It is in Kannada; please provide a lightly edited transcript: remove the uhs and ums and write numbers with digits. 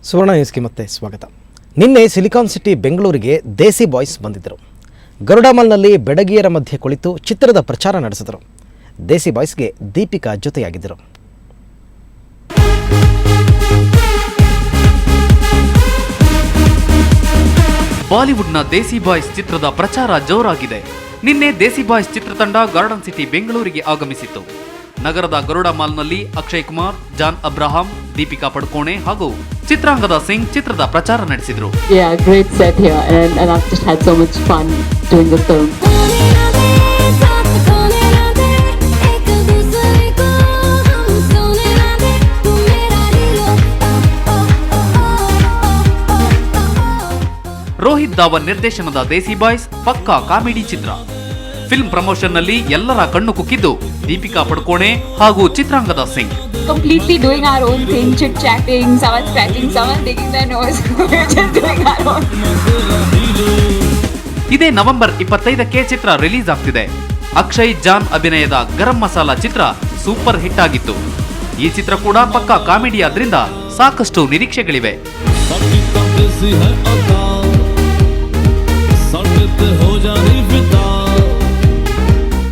ಸುವರ್ಣ ನ್ಯೂಸ್ಗೆ ಮತ್ತೆ ಸ್ವಾಗತ. ನಿನ್ನೆ ಸಿಲಿಕಾನ್ ಸಿಟಿ ಬೆಂಗಳೂರಿಗೆ ದೇಸಿ ಬಾಯ್ಸ್ ಬಂದಿದ್ದರು. ಗರುಡ ಮಾಲ್ನಲ್ಲಿ ಬೆಡಗಿಯರ ಮಧ್ಯೆ ಕುಳಿತು ಚಿತ್ರದ ಪ್ರಚಾರ ನಡೆಸಿದರು. ದೇಸಿ ಬಾಯ್ಸ್ಗೆ ದೀಪಿಕಾ ಜೊತೆಯಾಗಿದ್ದರು. ಬಾಲಿವುಡ್ನ ದೇಸಿ ಬಾಯ್ಸ್ ಚಿತ್ರದ ಪ್ರಚಾರ ಜೋರಾಗಿದೆ. ನಿನ್ನೆ ದೇಸಿ ಬಾಯ್ಸ್ ಚಿತ್ರತಂಡ ಗಾರ್ಡನ್ ಸಿಟಿ ಬೆಂಗಳೂರಿಗೆ ಆಗಮಿಸಿತ್ತು. ನಗರದ ಗರುಡ ಮಾಲ್ನಲ್ಲಿ ಅಕ್ಷಯ್ ಕುಮಾರ್, ಜಾನ್ ಅಬ್ರಹಾಂ, ದೀಪಿಕಾ ಪಡುಕೋಣೆ ಹಾಗೂ ಚಿತ್ರಾಂಗದ ಸಿಂಗ್ ಚಿತ್ರದ ಪ್ರಚಾರ ನಡೆಸಿದರು. Great set here and I've just had so much fun doing the film. Rohit Dhawan ನಿರ್ದೇಶನದ ದೇಸಿ ಬಾಯ್ಸ್ ಪಕ್ಕಾ ಕಾಮಿಡಿ ಚಿತ್ರ. ಫಿಲ್ಮ್ ಪ್ರಮೋಷನ್ನಲ್ಲಿ ಎಲ್ಲರ ಕಣ್ಣು ಕುಕ್ಕಿದ್ದು ದೀಪಿಕಾ ಪಡುಕೋಣೆ ಹಾಗೂ Chitrangada Singh. Completely doing our own thing, chit-chatting, someone scratching, someone digging their nose. We're just doing our own. ಇದೇ ನವೆಂಬರ್ 25ಕ್ಕೆ ಚಿತ್ರ ರಿಲೀಸ್ ಆಗ್ತಿದೆ. ಅಕ್ಷಯ್ ಜಾನ್ ಅಭಿನಯದ ಗರಂ ಮಸಾಲಾ ಚಿತ್ರ ಸೂಪರ್ ಹಿಟ್ ಆಗಿತ್ತು. ಈ ಚಿತ್ರ ಕೂಡ ಪಕ್ಕಾ ಕಾಮಿಡಿ ಆದ್ರಿಂದ ಸಾಕಷ್ಟು ನಿರೀಕ್ಷೆಗಳಿವೆ.